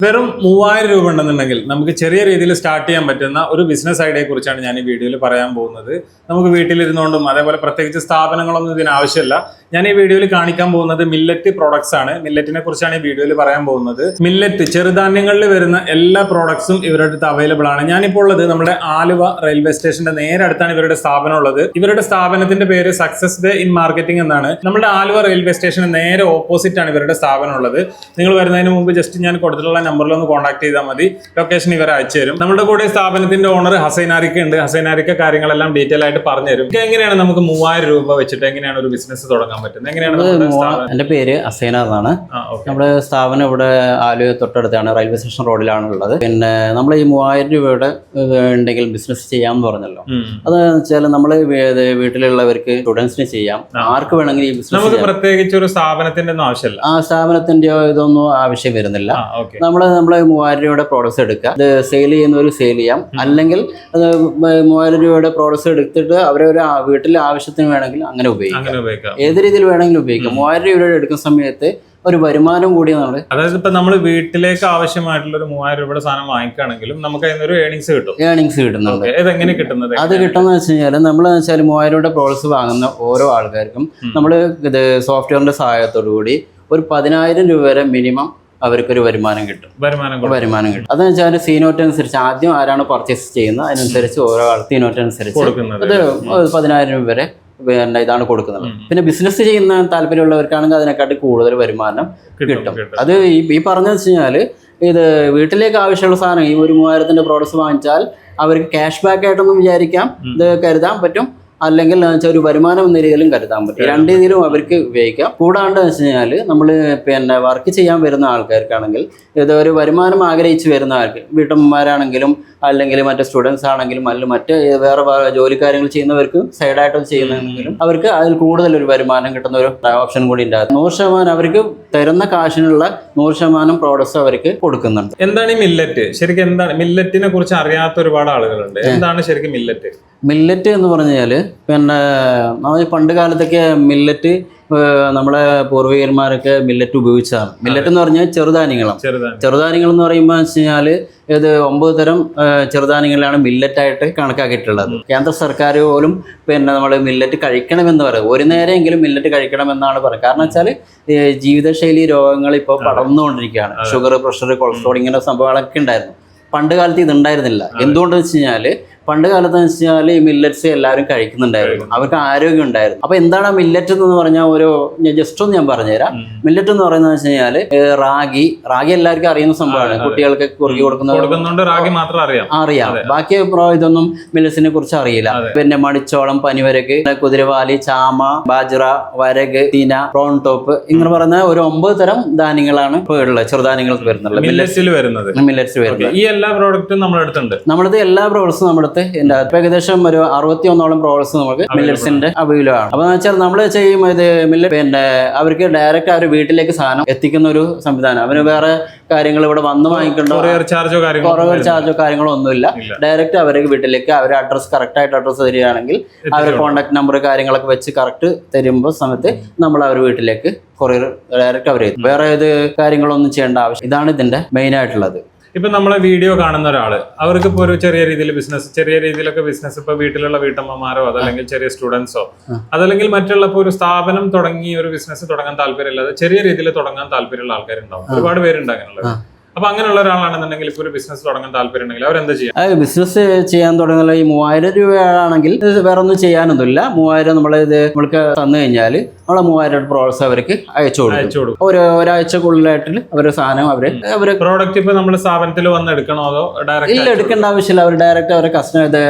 വെറും 3000 രൂപ ഉണ്ടെന്നുണ്ടെങ്കിൽ നമുക്ക് ചെറിയ രീതിയിൽ സ്റ്റാർട്ട് ചെയ്യാൻ പറ്റുന്ന ഒരു ബിസിനസ് ഐഡിയയെ കുറിച്ചാണ് ഞാൻ ഈ വീഡിയോയിൽ പറയാൻ പോകുന്നത്. നമുക്ക് വീട്ടിലിരുന്നുകൊണ്ടും അതേപോലെ പ്രത്യേകിച്ച് സ്ഥാപനങ്ങളൊന്നും ഇതിന് ആവശ്യമില്ല. ഞാൻ ഈ വീഡിയോയിൽ കാണിക്കാൻ പോകുന്നത് മില്ലറ്റ് പ്രോഡക്ട്സ് ആണ്. മില്ലറ്റിനെ കുറിച്ചാണ് ഈ വീഡിയോയിൽ പറയാൻ പോകുന്നത്. മില്ലറ്റ് ചെറുധാന്യങ്ങളിൽ വരുന്ന എല്ലാ പ്രോഡക്ട്സും ഇവരുടെ അടുത്ത് അവൈലബിൾ ആണ്. ഞാനിപ്പോൾ ഉള്ളത് നമ്മുടെ ആലുവ റെയിൽവേ സ്റ്റേഷന്റെ നേരെ അടുത്താണ് ഇവരുടെ സ്ഥാപനം ഉള്ളത്. ഇവരുടെ സ്ഥാപനത്തിന്റെ പേര് സക്സസ് ഡേ ഇൻ മാർക്കറ്റിംഗ് എന്നാണ്. നമ്മുടെ ആലുവ റെയിൽവേ സ്റ്റേഷന് നേരെ ഓപ്പോസിറ്റ് ആണ് ഇവരുടെ സ്ഥാപനം ഉള്ളത്. നിങ്ങൾ വരുന്നതിന് മുമ്പ് ജസ്റ്റ് ഞാൻ കൊടുത്തിട്ടുള്ള നമ്പറിൽ ഒന്ന് കോൺടാക്ട് ചെയ്താൽ മതി. ലൊക്കേഷൻ ഇവർ അയച്ചു തരും. നമ്മുടെ കൂടെ സ്ഥാപനത്തിന്റെ ഓണർ ഹസൈനാരിക്ക ഉണ്ട്. ഹസൈനാരിക്ക കാര്യങ്ങളെല്ലാം ഡീറ്റെയിൽ ആയിട്ട് പറഞ്ഞു തരും. എങ്ങനെയാണ് നമുക്ക് 3000 രൂപ വെച്ചിട്ട് എങ്ങനെയാണ് ഒരു ബിസിനസ് തുടങ്ങാൻ പറ്റുന്നത്? എങ്ങനെയാണ്? എന്റെ പേര് അസൈന എന്നാണ്. നമ്മുടെ സ്ഥാപനം ഇവിടെ ആലുവ തൊട്ടടുത്താണ്, റെയിൽവേ സ്റ്റേഷൻ റോഡിലാണ് ഉള്ളത്. പിന്നെ നമ്മൾ ഈ 3000 രൂപയുടെ ഉണ്ടെങ്കിൽ ബിസിനസ് ചെയ്യാമെന്ന് പറഞ്ഞല്ലോ. അതെന്ന് വെച്ചാൽ നമ്മൾ വീട്ടിലുള്ളവർക്ക് സ്റ്റുഡൻസിന് ചെയ്യാം, ആർക്ക് വേണമെങ്കിൽ ഈ ബിസിനസ്. നമുക്ക് പ്രത്യേകിച്ച് ഒരു സ്ഥാപനത്തിന്റെ ഒന്നും ആവശ്യമില്ല. ആ സ്ഥാപനത്തിന്റെ ഇതൊന്നും ആവശ്യം നമ്മളെ 3000 രൂപയുടെ പ്രോഡക്ട്സ് എടുക്കുക, അത് സെയിൽ ചെയ്യുന്നവർ സെയിൽ ചെയ്യാം, അല്ലെങ്കിൽ അത് 3000 രൂപയുടെ പ്രോഡക്ട്സ് എടുത്തിട്ട് അവരൊരു വീട്ടിലെ ആവശ്യത്തിന് വേണമെങ്കിൽ അങ്ങനെ ഉപയോഗിക്കാം. ഏത് രീതിയിൽ വേണമെങ്കിലും ഉപയോഗിക്കാം. 3000 രൂപയുടെ എടുക്കുന്ന സമയത്ത് ഒരു വരുമാനം കൂടി നമ്മള്, അതായത് ഇപ്പൊ നമ്മൾ വീട്ടിലേക്ക് ആവശ്യമായിട്ടുള്ള ഒരു 3000 രൂപയുടെ സാധനം വാങ്ങിക്കുകയാണെങ്കിലും നമുക്ക് അതിനൊരു ഏണിങ്സ് കിട്ടുന്നുണ്ട്. ഇതെങ്ങനെ കിട്ടുന്നത്? അത് കിട്ടുന്ന വെച്ച് കഴിഞ്ഞാൽ നമ്മളെന്ന് വെച്ചാൽ 3000 രൂപയുടെ പ്രോഡക്ട്സ് വാങ്ങുന്ന ഓരോ ആൾക്കാർക്കും നമ്മൾ ഇത് സോഫ്റ്റ്വെയറിന്റെ സഹായത്തോടു കൂടി ഒരു 10000 രൂപ വരെ മിനിമം അവർക്കൊരു വരുമാനം കിട്ടും. അതെന്ന് വെച്ചാൽ സീനോട്ട് അനുസരിച്ച് ആദ്യം ആരാണ് പർച്ചേസ് ചെയ്യുന്നത് അതിനനുസരിച്ച് ഓരോ ആൾ സീനോട്ട് അനുസരിച്ച് അത് 10000 രൂപ വരെ ഇതാണ് കൊടുക്കുന്നത്. പിന്നെ ബിസിനസ് ചെയ്യുന്ന താല്പര്യമുള്ളവർക്കാണെങ്കിൽ അതിനെക്കാട്ടി കൂടുതൽ വരുമാനം കിട്ടും. അത് ഈ പറഞ്ഞതെന്ന് വെച്ച് കഴിഞ്ഞാൽ ഇത് വീട്ടിലേക്ക് ആവശ്യമുള്ള സാധനം ഈ ഒരു 3000ന്റെ പ്രോഡക്ട്സ് വാങ്ങിച്ചാൽ അവർക്ക് ക്യാഷ് ബാക്ക് ആയിട്ടൊന്നും വിചാരിക്കാം, ഇത് കരുതാൻ പറ്റും, അല്ലെങ്കിൽ ഒരു വരുമാനം എന്ന രീതിയിലും കരുതാൻ പറ്റും. രണ്ട് രീതിയിലും അവർക്ക് ഉപയോഗിക്കാം. കൂടാണ്ട് വെച്ച് കഴിഞ്ഞാൽ നമ്മൾ പിന്നെ വർക്ക് ചെയ്യാൻ വരുന്ന ആൾക്കാർക്കാണെങ്കിൽ ഇത് ഒരു വരുമാനം ആഗ്രഹിച്ച് വരുന്ന ആൾക്ക്, വീട്ടമ്മമാരാണെങ്കിലും അല്ലെങ്കിൽ മറ്റേ സ്റ്റുഡൻസ് ആണെങ്കിലും അല്ലെങ്കിൽ മറ്റ് വേറെ ജോലി കാര്യങ്ങൾ ചെയ്യുന്നവർക്ക് സൈഡായിട്ട് ചെയ്യുന്നതെങ്കിലും അവർക്ക് അതിൽ കൂടുതൽ ഒരു വരുമാനം കിട്ടുന്ന ഒരു ഓപ്ഷൻ കൂടി ഉണ്ടാകും. 100% അവർക്ക് തരുന്ന കാശിനുള്ള 100% പ്രോഡക്ട്സ് അവർക്ക് കൊടുക്കുന്നുണ്ട്. എന്താണ് ഈ മില്ലറ്റ്? ശരിക്കും എന്താണ് മില്ലറ്റിനെ കുറിച്ച് അറിയാത്ത ഒരുപാട് ആളുകളുണ്ട്. എന്താണ് ശരിക്കും മില്ലറ്റ്? മില്ലറ്റ് എന്ന് പറഞ്ഞാൽ പിന്നെ നമ്മൾ പണ്ട് കാലത്തൊക്കെ മില്ലറ്റ് നമ്മളെ പൂർവികന്മാരൊക്കെ മില്ലറ്റ് ഉപയോഗിച്ചതാണ്. മില്ലറ്റ് എന്ന് പറഞ്ഞാൽ ചെറുധാന്യങ്ങൾ എന്ന് പറയുമ്പോൾ വെച്ച് കഴിഞ്ഞാൽ ഇത് 9 തരം ചെറുധാന്യങ്ങളിലാണ് മില്ലറ്റായിട്ട് കണക്കാക്കിയിട്ടുള്ളത്. കേന്ദ്ര സർക്കാർ പോലും പിന്നെ നമ്മൾ മില്ലറ്റ് കഴിക്കണമെന്ന് പറയും, ഒരു നേരമെങ്കിലും മില്ലറ്റ് കഴിക്കണമെന്നാണ് പറയുന്നത്. കാരണം വെച്ചാൽ ജീവിതശൈലി രോഗങ്ങൾ ഇപ്പോൾ പടർന്നുകൊണ്ടിരിക്കുകയാണ്. ഷുഗർ, പ്രഷർ, കൊളസ്ട്രോൾ ഇങ്ങനെ സംഭവങ്ങളൊക്കെ ഉണ്ടായിരുന്നു. പണ്ട് കാലത്ത് ഇതുണ്ടായിരുന്നില്ല. എന്തുകൊണ്ടെന്ന് വെച്ച് കഴിഞ്ഞാൽ പണ്ട് കാലത്ത് എന്ന് വെച്ചാൽ ഈ മില്ലറ്റ്സ് എല്ലാവരും കഴിക്കുന്നുണ്ടായിരുന്നു, അവർക്ക് ആരോഗ്യം ഉണ്ടായിരുന്നു. അപ്പൊ എന്താണ് മില്ലറ്റ് എന്ന് പറഞ്ഞാൽ ജസ്റ്റ് ഒന്ന് ഞാൻ പറഞ്ഞുതരാം. മില്ലറ്റ് എന്ന് പറയുന്നത് വെച്ച് കഴിഞ്ഞാൽ റാഗി എല്ലാവർക്കും അറിയുന്ന സംഭവമാണ്. കുട്ടികൾക്ക് കുറുകി കൊടുക്കുന്നുണ്ട്, റാഗി മാത്രം അറിയാം. ബാക്കി ഇതൊന്നും മില്ലറ്റ്സിനെ കുറിച്ച് അറിയില്ല. പിന്നെ മണിച്ചോളം, പനിവരക്, കുതിരവാലി, ചാമ, ബാജ്റ, വരക്, തീന, പ്രോൺ ടോപ്പ് ഇങ്ങനെ പറഞ്ഞ ഒരു 9 തരം ധാന്യങ്ങളാണ് ഇപ്പോൾ ഉള്ളത്, ചെറുധാന്യങ്ങൾക്ക് വരുന്നത് മില്ലറ്റ്സിൽ വരുന്നത്. ഈ എല്ലാ പ്രോഡക്റ്റും നമ്മളത് എല്ലാ പ്രോഡക്ട്സും നമ്മുടെ ഏകദേശം ഒരു 61ഓളം പ്രോഡക്ട്സ് നമുക്ക് മില്ലറ്റ്സിന്റെ അവൈലബിൾ ആണ്. അപ്പൊ വെച്ചാൽ നമ്മൾ ചെയ്യും ഇത് മില്ലറ്റ് പിന്നെ അവർക്ക് ഡയറക്റ്റ് അവർ വീട്ടിലേക്ക് സാധനം എത്തിക്കുന്ന ഒരു സംവിധാനം. അവന് വേറെ കാര്യങ്ങൾ ഇവിടെ വന്ന് വാങ്ങിക്കണ്ടോ, കൊറിയർ ചാർജോ കാര്യങ്ങളോ ഒന്നുമില്ല. ഡയറക്റ്റ് അവർക്ക് വീട്ടിലേക്ക് അവരുടെ അഡ്രസ് കറക്റ്റ് അഡ്രസ് തരികയാണെങ്കിൽ അവരുടെ കോൺടാക്ട് നമ്പർ കാര്യങ്ങളൊക്കെ വെച്ച് കറക്റ്റ് തരുമ്പോൾ സമയത്ത് നമ്മൾ അവർ വീട്ടിലേക്ക് കൊറിയർ ഡയറക്റ്റ് അവർ വേറെ ഏത് കാര്യങ്ങളൊന്നും ചെയ്യേണ്ട ആവശ്യം. ഇതാണ് ഇതിന്റെ മെയിൻ ആയിട്ടുള്ളത്. ഇപ്പൊ നമ്മളെ വീഡിയോ കാണുന്ന ഒരാള് അവർക്ക് ഇപ്പൊ ഒരു ചെറിയ രീതിയിലൊക്കെ ബിസിനസ് ഇപ്പൊ വീട്ടിലുള്ള വീട്ടമ്മമാരോ അതല്ലെങ്കിൽ ചെറിയ സ്റ്റുഡൻസോ അതല്ലെങ്കിൽ മറ്റുള്ള ഇപ്പൊ ഒരു സ്ഥാപനം തുടങ്ങി ഒരു ബിസിനസ് തുടങ്ങാൻ താല്പര്യമില്ലാതെ ചെറിയ രീതിയിൽ തുടങ്ങാൻ താല്പര്യമുള്ള ആൾക്കാരുണ്ടാവും. ഒരുപാട് പേരുണ്ട് അങ്ങനെയുള്ളത്. അപ്പൊ അങ്ങനെയുള്ള ഒരാളാണെന്നുണ്ടെങ്കിൽ ഇപ്പൊ ഒരു ബിസിനസ് തുടങ്ങാൻ താല്പര്യം ഉണ്ടെങ്കിൽ അവരെന്താ ചെയ്യാം? ബിസിനസ് ചെയ്യാൻ തുടങ്ങുന്ന ഈ 3000 രൂപയാണെങ്കിൽ വേറെ ഒന്നും ചെയ്യാനൊന്നുമില്ല. 3000 നമ്മൾക്ക് തന്നു കഴിഞ്ഞാൽ നമ്മളെ 3000 പ്രോഡക്ട്സ് അവർക്ക് അയച്ചു കൊടുക്കും. ഒരാഴ്ചക്കുള്ളിലായിട്ട് അവരുടെ സാധനം അവര് പ്രോഡക്റ്റ് ഇപ്പൊ നമ്മുടെ സ്ഥാപനത്തിൽ വന്ന് എടുക്കണോ അതോ ഡയറക്റ്റ്? ഇല്ല, എടുക്കേണ്ട ആവശ്യമില്ല. അവർ ഡയറക്റ്റ് അവരെ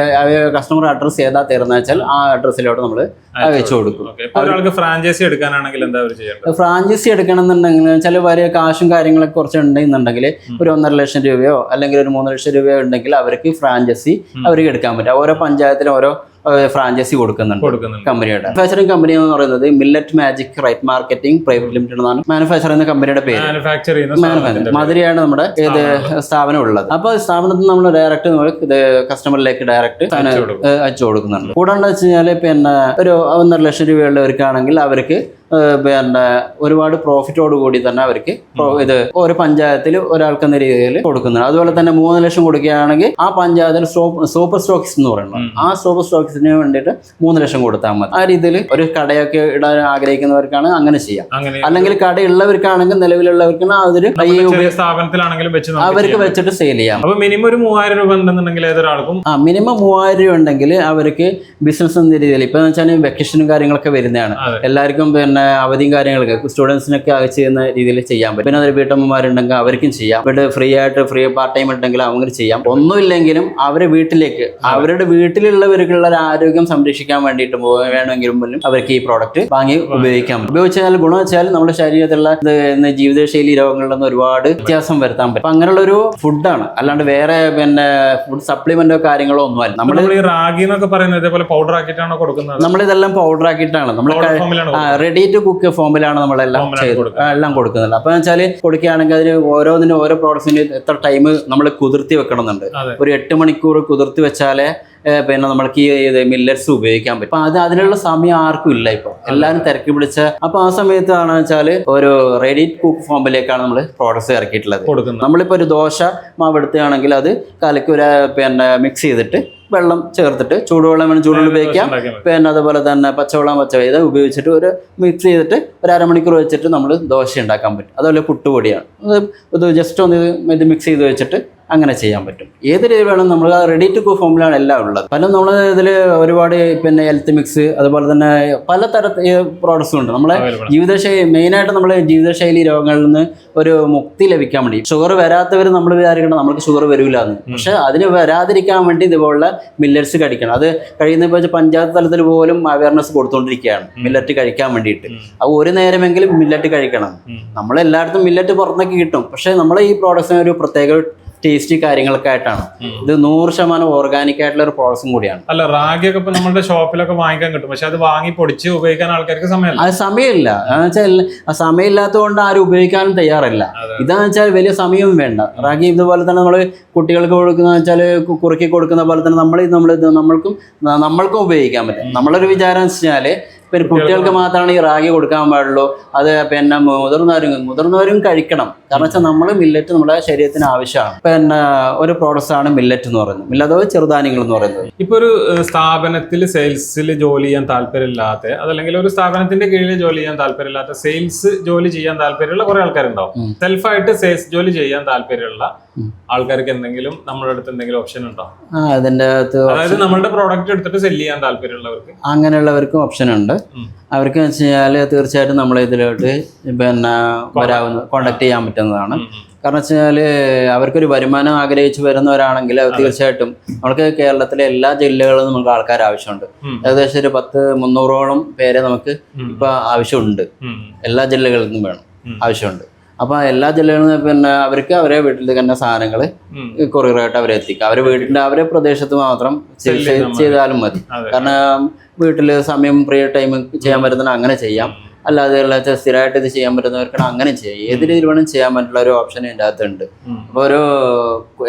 കസ്റ്റമർ അഡ്രസ് ഏതാ തരുന്ന വെച്ചാൽ ആ അഡ്രസ്സിലോട്ട് നമ്മൾ അയച്ചു കൊടുക്കും. ഒരാൾക്ക് ഫ്രാഞ്ചൈസി എടുക്കാനാണെങ്കിൽ എന്താ അവർ ചെയ്യേണ്ടത്? ഫ്രാഞ്ചൈസി എടുക്കണമെന്നുണ്ടെങ്കിൽ വെച്ചാൽ വലിയ കാശും കാര്യങ്ങളൊക്കെ കുറച്ച് ഉണ്ടെന്നുണ്ടെങ്കിൽ ഒരു 1.5 ലക്ഷം രൂപയോ അല്ലെങ്കിൽ ഒരു 3 ലക്ഷം രൂപയോ ഉണ്ടെങ്കിൽ അവർക്ക് ഫ്രാഞ്ചൈസി അവർക്ക് എടുക്കാൻ പറ്റും. ഓരോ പഞ്ചായത്തിലും ഓരോ ഫ്രാഞ്ചൈസി കൊടുക്കുന്നുണ്ട് കമ്പനിയുടെ. മാനുഫാക്ചറിംഗ് കമ്പനി എന്ന് പറയുന്നത് millet magic right marketing private limited എന്നാണ് മാനുഫാക്ചർ എന്ന കമ്പനിയുടെ പേര്. മധുരയാണ് നമ്മുടെ ഏത് സ്ഥാപനം ഉള്ളത്. അപ്പൊ സ്ഥാപനത്തിൽ നമ്മൾ ഡയറക്റ്റ് ഇത് കസ്റ്റമറിലേക്ക് ഡയറക്റ്റ് അയച്ചു കൊടുക്കുന്നുണ്ട്. കൂടാണ്ട് വെച്ച് കഴിഞ്ഞാൽ പിന്നെ ഒരു 1.5 ലക്ഷം രൂപയുള്ളവർക്കാണെങ്കിൽ അവർക്ക് പിന്നെ ഒരുപാട് പ്രോഫിറ്റോട് കൂടി തന്നെ അവർക്ക് ഇത് ഒരു പഞ്ചായത്തിൽ ഒരാൾക്കെന്ന രീതിയിൽ കൊടുക്കുന്നത്. അതുപോലെ തന്നെ 3 ലക്ഷം കൊടുക്കുകയാണെങ്കിൽ ആ പഞ്ചായത്തിൽ സൂപ്പർ സ്റ്റോക്കിസ്റ്റ് എന്ന് പറയുന്നത് ആ സൂപ്പർ സ്റ്റോക്കിസ്റ്റിന് വേണ്ടിയിട്ട് 3 ലക്ഷം കൊടുത്താൽ മതി. ആ രീതിയിൽ ഒരു കടയൊക്കെ ഇടാൻ ആഗ്രഹിക്കുന്നവർക്കാണ് അങ്ങനെ ചെയ്യാം. അല്ലെങ്കിൽ കടയുള്ളവർക്കാണെങ്കിൽ നിലവിലുള്ളവർക്കാണ് അതൊരു സ്ഥാപനത്തിലാണെങ്കിലും അവർക്ക് വെച്ചിട്ട് സെയിൽ ചെയ്യാം. മിനിമം ഒരു 3000 രൂപ ഉണ്ടെന്നുണ്ടെങ്കിൽ ഏതൊരാൾക്കും മിനിമം 3000 രൂപ ഉണ്ടെങ്കിൽ അവർക്ക് ബിസിനസ് എന്ന രീതിയിൽ ഇപ്പൊ വെച്ചാൽ വെക്കേഷനും കാര്യങ്ങളൊക്കെ വരുന്നതാണ്. എല്ലാവർക്കും പിന്നെ അവധിയും കാര്യങ്ങളൊക്കെ സ്റ്റുഡൻസിനൊക്കെ ചെയ്യുന്ന രീതിയിൽ ചെയ്യാൻ പറ്റും. പിന്നെ അതൊരു വീട്ടമ്മമാരുണ്ടെങ്കിൽ അവർക്കും ചെയ്യാം. ഇവിടെ ഫ്രീ പാർട്ട് ടൈം ഉണ്ടെങ്കിൽ അങ്ങനെ ചെയ്യാം. ഒന്നുമില്ലെങ്കിലും അവരെ വീട്ടിലേക്ക് അവരുടെ വീട്ടിലുള്ളവർക്കുള്ള ഒരു ആരോഗ്യം സംരക്ഷിക്കാൻ വേണ്ടിയിട്ട് വേണമെങ്കിലും പോലും അവർക്ക് ഈ പ്രോഡക്റ്റ് വാങ്ങി ഉപയോഗിക്കാൻ പറ്റും. ഉപയോഗിച്ചാൽ ഗുണം വെച്ചാൽ നമ്മുടെ ശരീരത്തിലുള്ള ജീവിതശൈലി രോഗങ്ങളിൽ നിന്ന് ഒരുപാട് വ്യത്യാസം വരുത്താൻ പറ്റും. അപ്പൊ അങ്ങനെയുള്ള ഒരു ഫുഡാണ്, അല്ലാണ്ട് വേറെ പിന്നെ ഫുഡ് സപ്ലിമെന്റോ കാര്യങ്ങളോ ഒന്നുമല്ല. നമ്മൾ റാഗി എന്നൊക്കെ പറയുന്നത് ഇതേപോലെ പൗഡർ ആക്കിയിട്ടാണോ കൊടുക്കുന്നത്? നമ്മളിതെല്ലാം പൗഡർ ആക്കിയിട്ടാണ് നമ്മൾ റെഡി ടു കുക്ക് ഫോമിലാണ് നമ്മളെല്ലാം എല്ലാം കൊടുക്കുന്നത്. അപ്പൊ വെച്ചാൽ കൊടുക്കുകയാണെങ്കിൽ അതിന് ഓരോന്നിനും ഓരോ പ്രോഡക്ട്സിന് എത്ര ടൈം നമ്മൾ കുതിർത്തി വെക്കണമെന്നുണ്ട്. ഒരു 8 മണിക്കൂർ കുതിർത്തി വെച്ചാലേ പിന്നെ നമ്മൾക്ക് ഈ മില്ലറ്റ്സ് ഉപയോഗിക്കാൻ പറ്റും. അപ്പൊ അതിനുള്ള സമയം ആർക്കും ഇല്ല. ഇപ്പൊ എല്ലാവരും തിരക്കി പിടിച്ച അപ്പൊ ആ സമയത്താണ് വെച്ചാൽ ഒരു റെഡി കുക്ക് ഫോമിലേക്കാണ് നമ്മൾ പ്രോഡക്ട്സ് ഇറക്കിയിട്ടുള്ളത്. നമ്മളിപ്പോ ഒരു ദോശ മാവ് എടുക്കുകയാണെങ്കിൽ അത് കലക്കി ഒരു പിന്നെ മിക്സ് ചെയ്തിട്ട് വെള്ളം ചേർത്തിട്ട് ചൂടുവെള്ളം വേണം, ചൂടുവെള്ളം ഉപയോഗിക്കാം. പിന്നെ അതുപോലെ തന്നെ പച്ചവെള്ളം ഇത് ഉപയോഗിച്ചിട്ട് ഒരു മിക്സ് ചെയ്തിട്ട് ഒരു അരമണിക്കൂർ വെച്ചിട്ട് നമ്മൾ ദോശ ഉണ്ടാക്കാൻ പറ്റും. അതുപോലെ പുട്ടുപൊടിയാണ്, ഇത് ജസ്റ്റ് ഒന്ന് ഇത് മിക്സ് ചെയ്ത് വെച്ചിട്ട് അങ്ങനെ ചെയ്യാൻ പറ്റും. ഏത് രീതി വേണം, നമ്മൾ റെഡി ടു കുക്ക് ഫോമിലാണ് എല്ലാം ഉള്ളത്. പല നമ്മൾ ഇതിൽ ഒരുപാട് പിന്നെ ഹെൽത്ത് മിക്സ് അതുപോലെ തന്നെ പലതരത്തിൽ പ്രോഡക്ട്സും ഉണ്ട്. നമ്മളെ ജീവിതശൈലി മെയിനായിട്ട് നമ്മളെ ജീവിതശൈലി രോഗങ്ങളിൽ നിന്ന് ഒരു മുക്തി ലഭിക്കാൻ വേണ്ടി ഷുഗർ വരാത്തവർ നമ്മൾ വിചാരിക്കണം നമ്മൾക്ക് ഷുഗർ വരില്ല എന്ന്. പക്ഷെ അതിന് വരാതിരിക്കാൻ വേണ്ടി ഇതുപോലുള്ള മില്ലറ്റ്സ് കഴിക്കണം. അത് കഴിയുന്ന പഞ്ചായത്ത് തലത്തിൽ പോലും അവയർനെസ് കൊടുത്തുകൊണ്ടിരിക്കുകയാണ് മില്ലറ്റ് കഴിക്കാൻ വേണ്ടിയിട്ട്. അത് ഒരു നേരമെങ്കിലും മില്ലറ്റ് കഴിക്കണം. നമ്മളെല്ലായിടത്തും മില്ലറ്റ് പുറത്തേക്ക് കിട്ടും, പക്ഷെ നമ്മളെ ഈ പ്രോഡക്ട്സിന് ഒരു പ്രത്യേക ടേസ്റ്റി കാര്യങ്ങളൊക്കെ ആയിട്ടാണ്. ഇത് 100% ഓർഗാനിക് ആയിട്ടുള്ള ഒരു പ്രോഡക്ട്സും കൂടിയാണ്. അല്ല, റാഗിയൊക്കെ ഇപ്പൊ നമ്മുടെ ഷോപ്പിലൊക്കെ വാങ്ങിക്കാൻ കിട്ടും, പക്ഷെ അത് വാങ്ങി പൊടിച്ച് ഉപയോഗിക്കാൻ ആൾക്കാർക്ക് സമയമില്ല. അത് സമയമില്ല. വെച്ചാൽ സമയമില്ലാത്തതുകൊണ്ട് ആരും ഉപയോഗിക്കാനും തയ്യാറല്ല. ഇതാന്ന് വെച്ചാൽ വലിയ സമയവും വേണ്ട. റാഗി ഇതുപോലെ തന്നെ നമ്മൾ കുട്ടികൾക്ക് കൊടുക്കുന്ന വെച്ചാൽ കുറുക്കി കൊടുക്കുന്ന പോലെ തന്നെ നമ്മൾക്കും ഉപയോഗിക്കാൻ പറ്റും. നമ്മളൊരു വിചാരം എന്ന് വെച്ചാല് പിന്നെ കുട്ടികൾക്ക് മാത്രമാണ് ഈ റാഗി കൊടുക്കാൻ പാടുള്ളൂ. അത് പിന്നെ മുതിർന്നവരും കഴിക്കണം. കാരണം വെച്ചാൽ നമ്മൾ മില്ലറ്റ് നമ്മുടെ ശരീരത്തിന് ആവശ്യമാണ്. പിന്നെ ഒരു പ്രോഡക്ട്സ് ആണ് മില്ലറ്റ് എന്ന് പറയുന്നത്. മില്ലറ്റ് ചെറുധാന്യങ്ങൾ എന്ന് പറയുന്നത്. ഇപ്പൊ ഒരു സ്ഥാപനത്തിൽ സെയിൽസിൽ ജോലി ചെയ്യാൻ താല്പര്യമില്ലാത്ത, അതല്ലെങ്കിൽ ഒരു സ്ഥാപനത്തിന്റെ കീഴിൽ ജോലി ചെയ്യാൻ താല്പര്യമില്ലാത്ത, സെയിൽസ് ജോലി ചെയ്യാൻ താല്പര്യമുള്ള കുറെ ആൾക്കാരുണ്ടാവും. സെൽഫായിട്ട് സെയിൽസ് ജോലി ചെയ്യാൻ താല്പര്യമുള്ള ആൾക്കാർക്ക് എന്തെങ്കിലും നമ്മുടെ അടുത്ത് എന്തെങ്കിലും ഓപ്ഷൻ ഉണ്ടോ? അതിന്റെ അതായത് നമ്മളുടെ പ്രോഡക്റ്റ് എടുത്തിട്ട് സെല് ചെയ്യാൻ താല്പര്യമുള്ളവർക്ക്, അങ്ങനെയുള്ളവർക്കും ഓപ്ഷൻ ഉണ്ട്. അവർക്ക് വെച്ച് കഴിഞ്ഞാൽ തീർച്ചയായിട്ടും നമ്മൾ ഇതിലോട്ട് പിന്നെ കോണ്ടാക്ട് ചെയ്യാൻ പറ്റുന്നതാണ്. കാരണം വെച്ച് കഴിഞ്ഞാൽ അവർക്കൊരു വരുമാനം ആഗ്രഹിച്ച് വരുന്നവരാണെങ്കിൽ തീർച്ചയായിട്ടും നമുക്ക് കേരളത്തിലെ എല്ലാ ജില്ലകളിലും നമുക്ക് ആൾക്കാർ ആവശ്യമുണ്ട്. ഏകദേശം ഒരു 300ഓളം പേരെ നമുക്ക് ഇപ്പൊ ആവശ്യമുണ്ട്. എല്ലാ ജില്ലകളിൽ നിന്നും വേണം, ആവശ്യമുണ്ട്. അപ്പൊ എല്ലാ ജില്ലകളിൽ നിന്ന് പിന്നെ അവർക്ക് അവരെ വീട്ടിൽ തന്നെ സാധനങ്ങൾ കൊറിയറായിട്ട് അവരെ എത്തിക്കാം. അവരെ വീട്ടിന്റെ അവരെ പ്രദേശത്ത് മാത്രം ചെയ്താലും മതി. കാരണം വീട്ടില് സമയം ഫ്രീ ടൈം ചെയ്യാൻ പറ്റുന്ന അങ്ങനെ ചെയ്യാം. അല്ലാതെ സ്ഥിരമായിട്ട് ഇത് ചെയ്യാൻ പറ്റുന്നവർക്കാണ് അങ്ങനെ ചെയ്യാം. ഏത് രീതിയിൽ വേണം ചെയ്യാൻ പറ്റുള്ള ഒരു ഓപ്ഷൻ ഇതിൻ്റെ അകത്തുണ്ട്. അപ്പോൾ ഒരു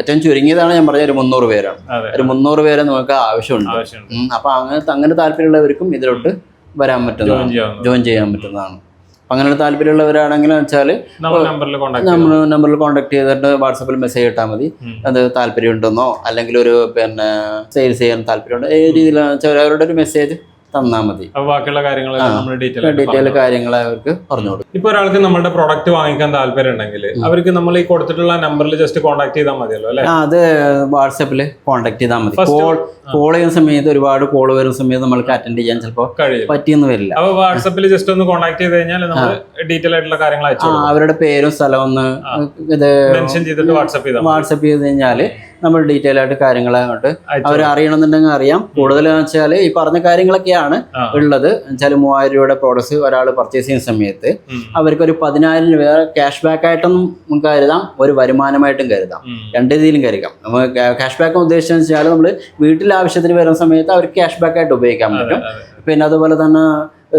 ഏറ്റവും ചുരുങ്ങിയതാണ് ഞാൻ പറഞ്ഞ ഒരു 300 പേരാണ്. ഒരു 300 പേരെ നമുക്ക് ആവശ്യമുണ്ട്. അപ്പൊ അങ്ങനെ താല്പര്യമുള്ളവർക്കും ഇതിലോട്ട് വരാൻ പറ്റുന്നതാണ്, ജോയിൻ ചെയ്യാൻ പറ്റുന്നതാണ്. അങ്ങനെ താല്പര്യമുള്ളവരാണെങ്കിലും വെച്ചാൽ നമ്മൾ നമ്പറിൽ കോൺടാക്ട് ചെയ്തിട്ട് വാട്സാപ്പിൽ മെസ്സേജ് ഇട്ടാൽ മതി. അത് താല്പര്യമുണ്ടെന്നോ അല്ലെങ്കിൽ ഒരു പിന്നെ സെയിൽസ് ചെയ്യാൻ താല്പര്യമുണ്ടോ ഏത് രീതിയിലാണെന്ന് വെച്ചാൽ അവരുടെ ഒരു മെസ്സേജ് തന്നാൽ മതി. ബാക്കിയുള്ള ഡീറ്റെയിൽ കാര്യങ്ങൾ അവർക്ക് പറഞ്ഞു കൊടുക്കും. ഇപ്പൊ ഒരാൾക്ക് നമ്മുടെ പ്രൊഡക്റ്റ് വാങ്ങിക്കാൻ താല്പര്യം ഉണ്ടെങ്കിൽ അവർക്ക് നമ്മൾ ഈ കൊടുത്തിട്ടുള്ള നമ്പറിൽ ജസ്റ്റ് കോൺടാക്ട് ചെയ്താൽ മതിയല്ലോ അല്ലേ? അത് വാട്സാപ്പിൽ കോൺടാക്ട് ചെയ്താൽ മതി. കോൾ ചെയ്യുന്ന സമയത്ത് ഒരുപാട് കോൾ വരുന്ന സമയത്ത് നമ്മൾക്ക് അറ്റൻഡ് ചെയ്യാൻ ചിലപ്പോൾ പറ്റിയെന്ന് വരില്ല. അപ്പൊ വാട്സാപ്പിൽ ജസ്റ്റ് ഒന്ന് കോൺടാക്ട് ചെയ്ത് കഴിഞ്ഞാൽ നമ്മൾ ഡീറ്റെയിൽ ആയിട്ടുള്ള കാര്യങ്ങൾ അവരുടെ പേരും സ്ഥലവും ഒന്ന് ഇത് മെൻഷൻ ചെയ്തിട്ട് വാട്സാപ്പ് ചെയ്ത് കഴിഞ്ഞാൽ നമ്മൾ ഡീറ്റെയിൽ ആയിട്ട് കാര്യങ്ങൾ അങ്ങോട്ട് അവർ അറിയണമെന്നുണ്ടെങ്കിൽ അറിയാം. കൂടുതൽ വെച്ചാൽ ഈ പറഞ്ഞ കാര്യങ്ങളൊക്കെയാണ് ഉള്ളത്. വെച്ചാൽ 3000 രൂപയുടെ പ്രോഡക്ട്സ് ഒരാൾ പർച്ചേസ് ചെയ്യുന്ന സമയത്ത് അവർക്ക് ഒരു 10,000 രൂപ ക്യാഷ് ബാക്ക് ആയിട്ടും നമുക്ക് കരുതാം, ഒരു വരുമാനമായിട്ടും കരുതാം. രണ്ട് രീതിയിലും കരുതാം. നമ്മൾ ക്യാഷ് ബാക്ക് ഉദ്ദേശിച്ചെന്ന് വെച്ചാൽ നമ്മൾ വീട്ടിൽ ആവശ്യത്തിന് വരുന്ന സമയത്ത് അവർക്ക് ക്യാഷ് ബാക്ക് ആയിട്ട് ഉപയോഗിക്കാൻ പറ്റും. പിന്നെ അതുപോലെ തന്നെ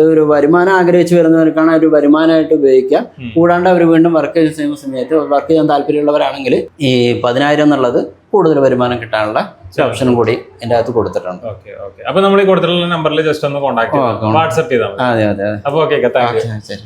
ഒരു വരുമാനം ആഗ്രഹിച്ച് വരുന്നവർക്കാണ് ഒരു വരുമാനമായിട്ട് ഉപയോഗിക്കുക. കൂടാണ്ട് അവർ വീണ്ടും വർക്ക് ചെയ്യുന്ന സമയത്ത് വർക്ക് ചെയ്യാൻ താല്പര്യമുള്ളവരാണെങ്കിൽ ഈ 10,000 എന്നുള്ളത് കൂടുതൽ വരുമാനം കിട്ടാനുള്ള ഓപ്ഷനും കൂടി എൻ്റെ അകത്ത് കൊടുത്തിട്ടുണ്ട്. അപ്പൊ നമ്മൾ ഈ കൊടുത്തിട്ടുള്ള നമ്പറിൽ ജസ്റ്റ് ഒന്ന് കോൺടാക്ട് വാട്സ്ആപ്പ് ചെയ്താൽ മതി. അതെ അതെ. അപ്പൊ ഓക്കെ, താങ്ക് യു. ശരി.